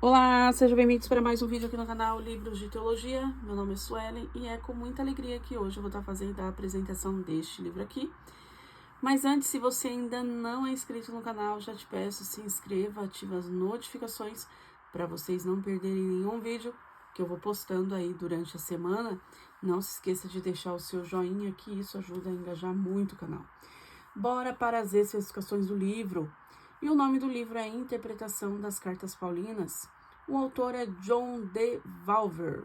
Olá, sejam bem-vindos para mais um vídeo aqui no canal Livros de Teologia. Meu nome é Suelen e é com muita alegria que hoje eu vou estar fazendo a apresentação deste livro aqui. Mas antes, se você ainda não é inscrito no canal, já te peço, se inscreva, ative as notificações para vocês não perderem nenhum vídeo que eu vou postando aí durante a semana. Não se esqueça de deixar o seu joinha, que isso ajuda a engajar muito o canal. Bora para as especificações do livro. E o nome do livro é Interpretação das Cartas Paulinas. O autor é John D. Valver.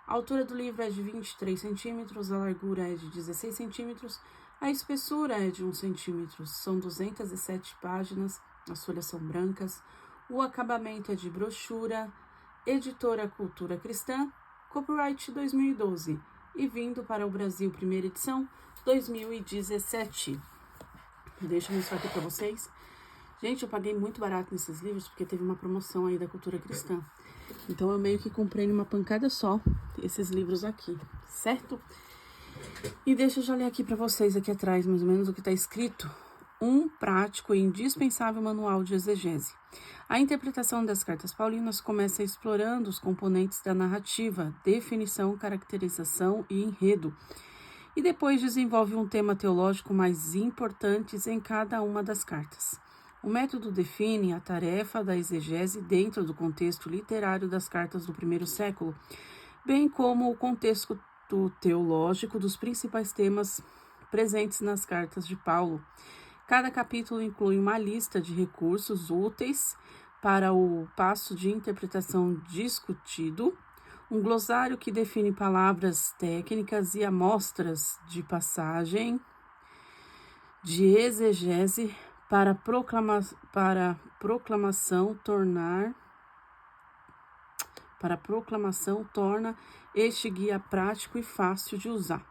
A altura do livro é de 23 centímetros, a largura é de 16 centímetros, a espessura é de 1 centímetro. São 207 páginas, as folhas são brancas, o acabamento é de brochura, editora Cultura Cristã, copyright 2012 e vindo para o Brasil, primeira edição, 2017. Deixa eu mostrar aqui para vocês. Gente, eu paguei muito barato nesses livros, porque teve uma promoção aí da Cultura Cristã. Então, eu meio que comprei numa pancada só esses livros aqui, certo? E deixa eu já ler aqui para vocês, aqui atrás, mais ou menos, o que está escrito. Um prático e indispensável manual de exegese. A interpretação das cartas paulinas começa explorando os componentes da narrativa, definição, caracterização e enredo, e depois desenvolve um tema teológico mais importantes em cada uma das cartas. O método define a tarefa da exegese dentro do contexto literário das cartas do primeiro século, bem como o contexto teológico dos principais temas presentes nas cartas de Paulo. Cada capítulo inclui uma lista de recursos úteis para o passo de interpretação discutido, um glossário que define palavras técnicas e amostras de passagem de exegese para proclamação torna este guia prático e fácil de usar.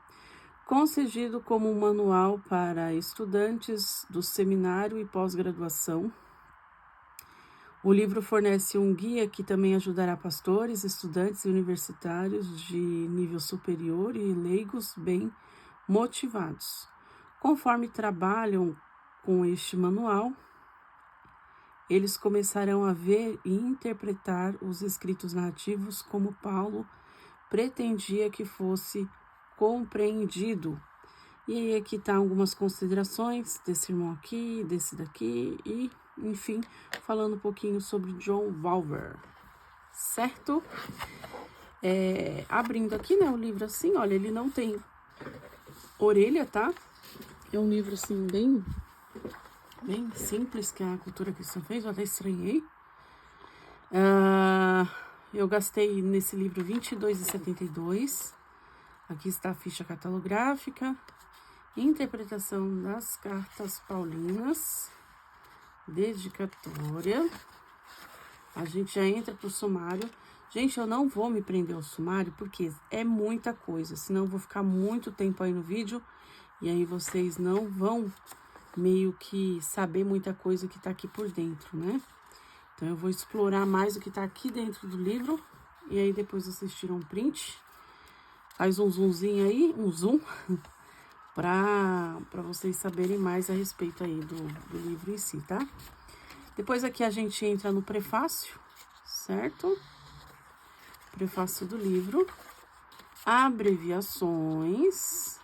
Concedido como um manual para estudantes do seminário e pós-graduação, o livro fornece um guia que também ajudará pastores, estudantes e universitários de nível superior e leigos bem motivados. Conforme trabalham com este manual, eles começarão a ver e interpretar os escritos narrativos como Paulo pretendia que fosse compreendido. E aí aqui tá algumas considerações desse irmão aqui, desse daqui e, enfim, falando um pouquinho sobre John Valver, certo? Abrindo aqui, né, o livro assim, olha, ele não tem orelha, tá? É um livro assim bem simples que a Cultura Cristã fez, eu até estranhei. Eu gastei nesse livro R$ 22,72. Aqui está a ficha catalográfica, interpretação das cartas paulinas, dedicatória. A gente já entra pro sumário. Gente, eu não vou me prender ao sumário porque é muita coisa, senão eu vou ficar muito tempo aí no vídeo e aí vocês não vão meio que saber muita coisa que tá aqui por dentro, né? Então, eu vou explorar mais o que tá aqui dentro do livro e aí depois vocês tiram um print, faz um zoomzinho aí, um zoom, para vocês saberem mais a respeito aí do livro em si, tá? Depois aqui a gente entra no prefácio, certo? Prefácio do livro, abreviações.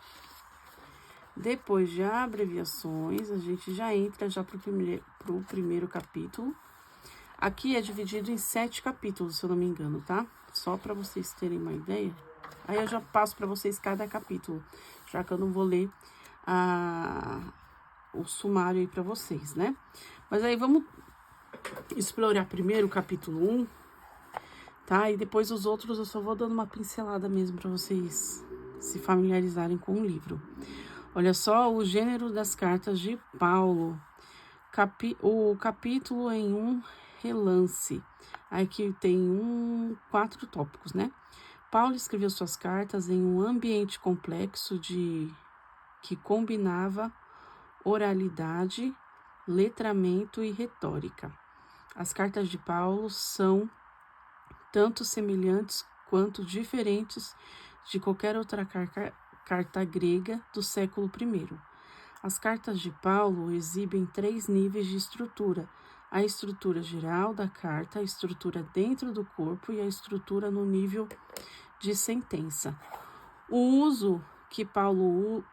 Depois de abreviações, a gente já entra já pro primeiro capítulo. Aqui é dividido em 7 capítulos, se eu não me engano, tá? Só para vocês terem uma ideia. Aí eu já passo para vocês cada capítulo, já que eu não vou ler o sumário aí para vocês, né? Mas aí vamos explorar primeiro o capítulo 1, tá? E depois os outros eu só vou dando uma pincelada mesmo para vocês se familiarizarem com o livro. Olha só o gênero das cartas de Paulo. O capítulo em um relance. Aqui tem 4 tópicos, né? Paulo escreveu suas cartas em um ambiente complexo que combinava oralidade, letramento e retórica. As cartas de Paulo são tanto semelhantes quanto diferentes de qualquer outra carta grega do século I. As cartas de Paulo exibem 3 níveis de estrutura, a estrutura geral da carta, a estrutura dentro do corpo e a estrutura no nível de sentença. O uso que Paulo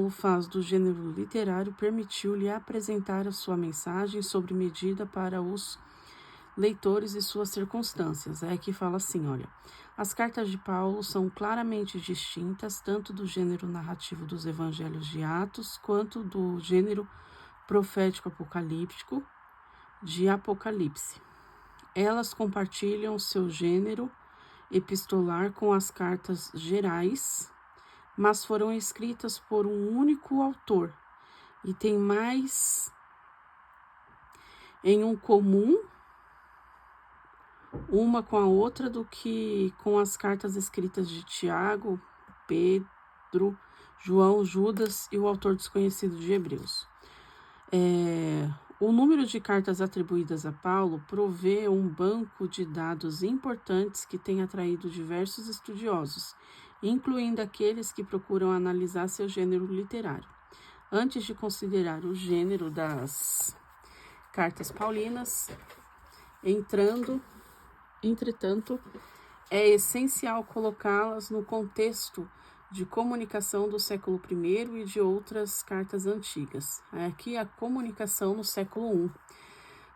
faz do gênero literário permitiu-lhe apresentar a sua mensagem sob medida para os leitores e suas circunstâncias. É que fala assim, olha, as cartas de Paulo são claramente distintas tanto do gênero narrativo dos evangelhos de Atos quanto do gênero profético apocalíptico de Apocalipse. Elas compartilham seu gênero epistolar com as cartas gerais, mas foram escritas por um único autor e têm mais em um comum uma com a outra do que com as cartas escritas de Tiago, Pedro, João, Judas e o autor desconhecido de Hebreus. O número de cartas atribuídas a Paulo provê um banco de dados importantes que tem atraído diversos estudiosos, incluindo aqueles que procuram analisar seu gênero literário. Antes de considerar o gênero das cartas paulinas, entretanto, é essencial colocá-las no contexto de comunicação do século I e de outras cartas antigas. Aqui a comunicação no século I.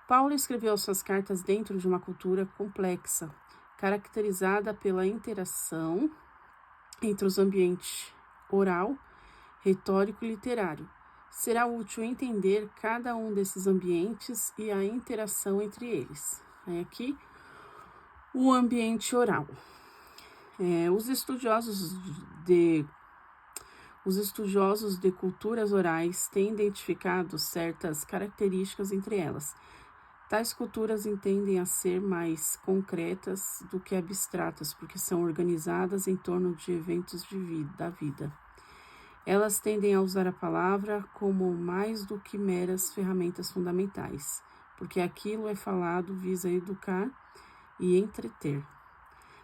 Paulo escreveu suas cartas dentro de uma cultura complexa, caracterizada pela interação entre os ambientes oral, retórico e literário. Será útil entender cada um desses ambientes e a interação entre eles. Aqui o ambiente oral. Os estudiosos de culturas orais têm identificado certas características entre elas. Tais culturas tendem a ser mais concretas do que abstratas, porque são organizadas em torno de eventos da vida. Elas tendem a usar a palavra como mais do que meras ferramentas fundamentais, porque aquilo é falado visa educar e entreter.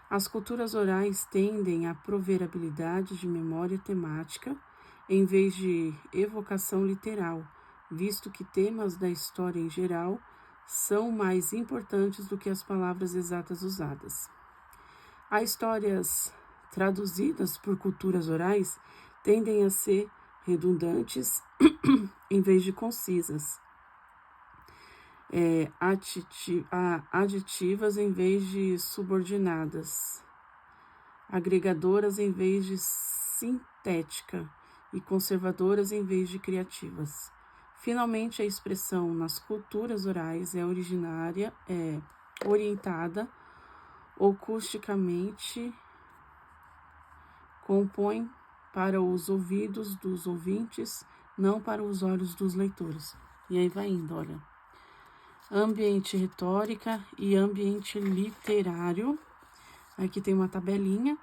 As culturas orais tendem a prover habilidade de memória temática em vez de evocação literal, visto que temas da história em geral são mais importantes do que as palavras exatas usadas. As histórias traduzidas por culturas orais tendem a ser redundantes em vez de concisas, aditivas em vez de subordinadas, agregadoras em vez de sintética e conservadoras em vez de criativas. Finalmente, a expressão nas culturas orais é orientada acusticamente, compõe para os ouvidos dos ouvintes, não para os olhos dos leitores. E aí vai indo, olha. Ambiente retórica e ambiente literário. Aqui tem uma tabelinha.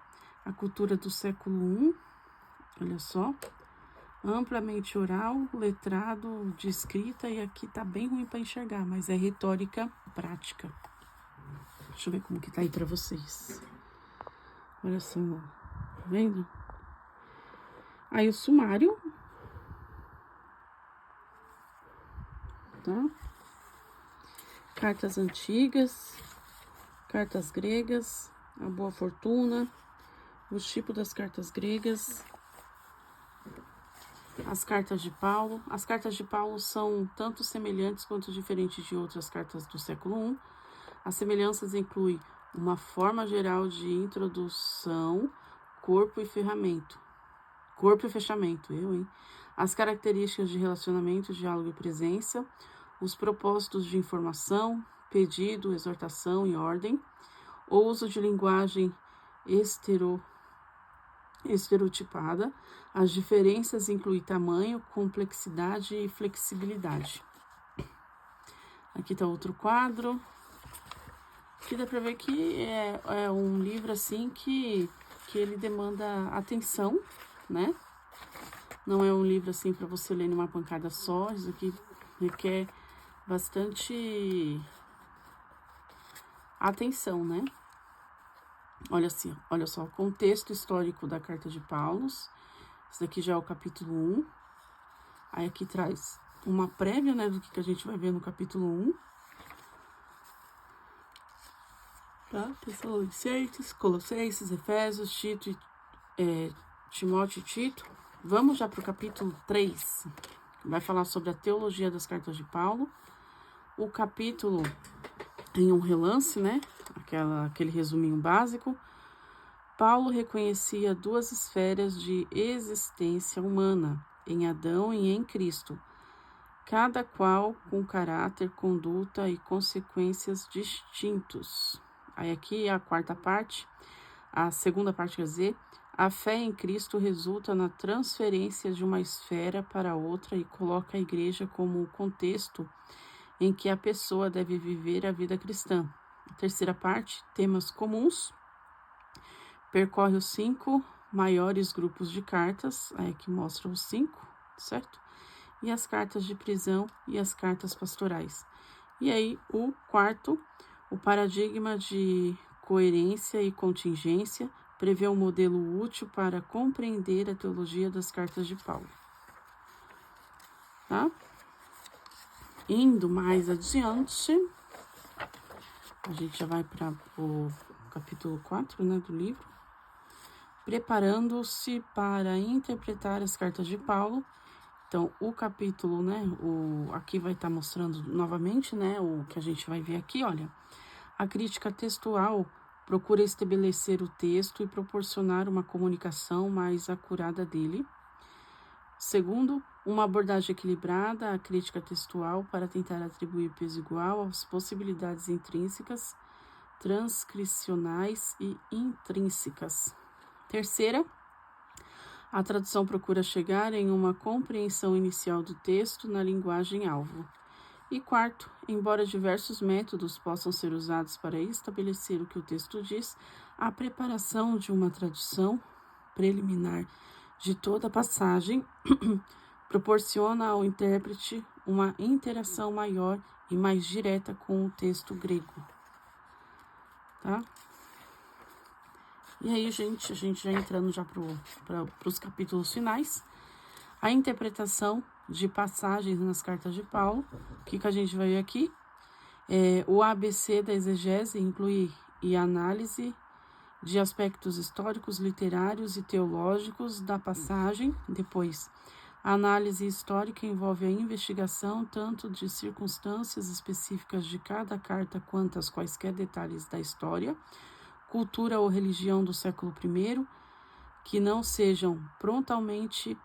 A cultura do século I, olha só. Amplamente oral, letrado de escrita, e aqui tá bem ruim para enxergar, mas é retórica prática. Deixa eu ver como que tá aí para vocês. Olha só, tá vendo? Aí o sumário, tá? Cartas antigas, cartas gregas, a boa fortuna, os tipos das cartas gregas, as cartas de Paulo. As cartas de Paulo são tanto semelhantes quanto diferentes de outras cartas do século I. As semelhanças incluem uma forma geral de introdução, corpo e fechamento. As características de relacionamento, diálogo e presença, os propósitos de informação, pedido, exortação e ordem, o uso de linguagem estereotipada. As diferenças incluem tamanho, complexidade e flexibilidade. Aqui está outro quadro. Aqui dá para ver que é um livro assim que ele demanda atenção, né? Não é um livro assim para você ler numa pancada só. Isso aqui requer bastante atenção, né? Olha só, contexto histórico da carta de Paulo. Esse daqui já é o capítulo 1. Aí aqui traz uma prévia, né, do que a gente vai ver no capítulo 1. Tá? Tessalonicenses, Colossenses, Efésios, Tito, Timóteo e Tito. Vamos já para o capítulo 3, que vai falar sobre a teologia das cartas de Paulo. O capítulo, em um relance, né, aquele resuminho básico, Paulo reconhecia duas esferas de existência humana, em Adão e em Cristo, cada qual com caráter, conduta e consequências distintos. Aí aqui a quarta parte, a segunda parte quer dizer, a fé em Cristo resulta na transferência de uma esfera para outra e coloca a igreja como o contexto em que a pessoa deve viver a vida cristã. A terceira parte, temas comuns, percorre os 5 maiores grupos de cartas, aí que mostram os 5, certo? E as cartas de prisão e as cartas pastorais. E aí, o quarto, o paradigma de coerência e contingência, prevê um modelo útil para compreender a teologia das cartas de Paulo. Tá? Indo mais adiante, a gente já vai para o capítulo 4, né, do livro. Preparando-se para interpretar as cartas de Paulo. Então, o capítulo, né, aqui vai estar mostrando novamente, né, o que a gente vai ver aqui, olha. A crítica textual procura estabelecer o texto e proporcionar uma comunicação mais acurada dele. Segundo, uma abordagem equilibrada à crítica textual para tentar atribuir peso igual às possibilidades intrínsecas, transcricionais e intrínsecas. Terceira, a tradução procura chegar em uma compreensão inicial do texto na linguagem-alvo. E quarto, embora diversos métodos possam ser usados para estabelecer o que o texto diz, a preparação de uma tradução preliminar de toda a passagem proporciona ao intérprete uma interação maior e mais direta com o texto grego. Tá? E aí, a gente já entrando já para os capítulos finais, a interpretação de passagens nas cartas de Paulo. O que a gente vai ver aqui? O ABC da exegese inclui a análise de aspectos históricos, literários e teológicos da passagem. Depois, a análise histórica envolve a investigação tanto de circunstâncias específicas de cada carta quanto as quaisquer detalhes da história, cultura ou religião do século I, que não sejam prontamente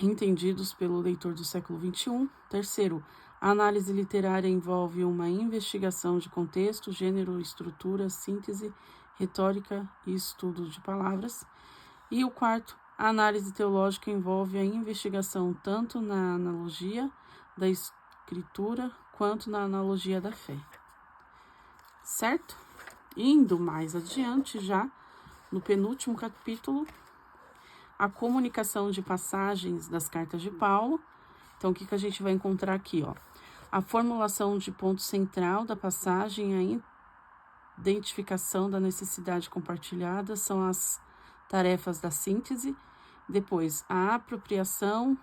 entendidos pelo leitor do século XXI. Terceiro, a análise literária envolve uma investigação de contexto, gênero, estrutura, síntese, retórica e estudo de palavras. E o quarto, a análise teológica envolve a investigação tanto na analogia da escritura quanto na analogia da fé. Certo? Indo mais adiante, já no penúltimo capítulo, a comunicação de passagens das cartas de Paulo. Então, o que a gente vai encontrar aqui? Ó? A formulação de ponto central da passagem, a identificação da necessidade compartilhada são as tarefas da síntese. Depois, a apropriação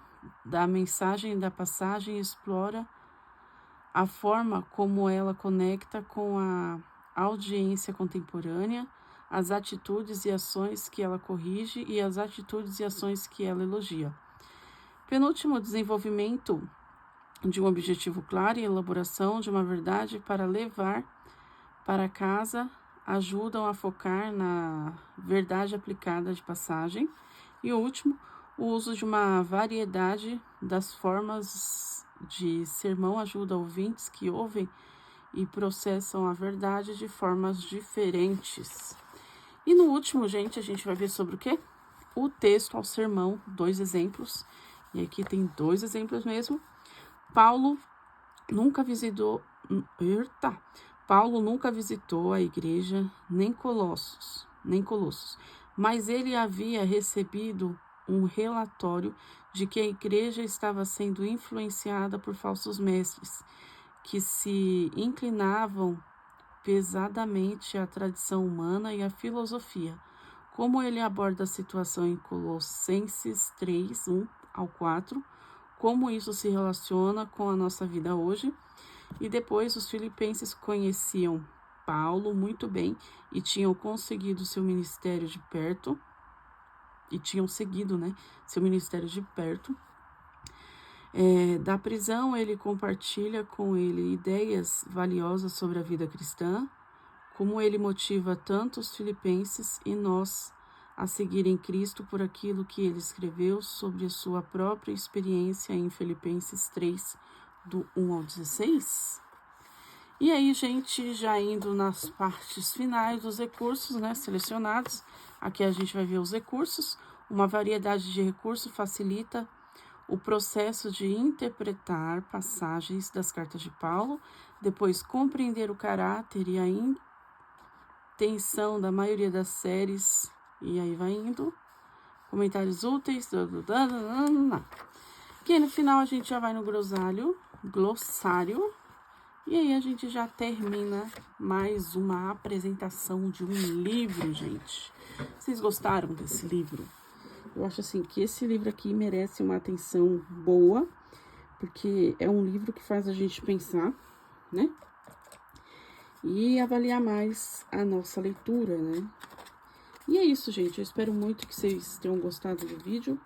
da mensagem da passagem explora a forma como ela conecta com a audiência contemporânea, as atitudes e ações que ela corrige e as atitudes e ações que ela elogia. Penúltimo, desenvolvimento de um objetivo claro e elaboração de uma verdade para levar para casa ajudam a focar na verdade aplicada de passagem. E o último, o uso de uma variedade das formas de sermão ajuda ouvintes que ouvem e processam a verdade de formas diferentes. E no último, gente, a gente vai ver sobre o quê? O texto ao sermão, 2 exemplos. E aqui tem 2 exemplos mesmo. Paulo nunca visitou a igreja, nem Colossos, mas ele havia recebido um relatório de que a igreja estava sendo influenciada por falsos mestres, que se inclinavam pesadamente à tradição humana e à filosofia. Como ele aborda a situação em Colossenses 3, 1 ao 4, como isso se relaciona com a nossa vida hoje. E depois os filipenses conheciam Paulo muito bem e tinham conseguido seu ministério de perto, e tinham seguido, né, seu ministério de perto. Da prisão, ele compartilha com ele ideias valiosas sobre a vida cristã, como ele motiva tanto os filipenses e nós a seguirem Cristo por aquilo que ele escreveu sobre a sua própria experiência em Filipenses 3, do 1 ao 16. E aí, gente, já indo nas partes finais dos recursos, né, selecionados, aqui a gente vai ver os recursos. Uma variedade de recursos facilita o processo de interpretar passagens das cartas de Paulo, depois compreender o caráter e a intenção da maioria das séries, e aí vai indo, comentários úteis, que aí no final a gente já vai no glossário, e aí a gente já termina mais uma apresentação de um livro, gente. Vocês gostaram desse livro? Eu acho assim que esse livro aqui merece uma atenção boa, porque é um livro que faz a gente pensar, né? E avaliar mais a nossa leitura, né? E é isso, gente. Eu espero muito que vocês tenham gostado do vídeo.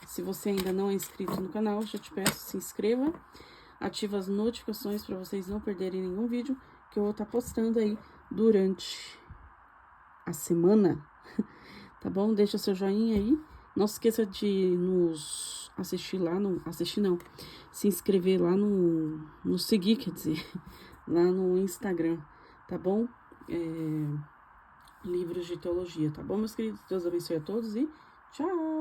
Se você ainda não é inscrito no canal, já te peço, se inscreva. Ativa as notificações para vocês não perderem nenhum vídeo que eu vou estar postando aí durante a semana. Tá bom? Deixa seu joinha aí. Não se esqueça de nos assistir lá no... Assistir não. Se inscrever lá no seguir, quer dizer, lá no Instagram, tá bom? Livros de teologia, tá bom, meus queridos? Deus abençoe a todos e tchau!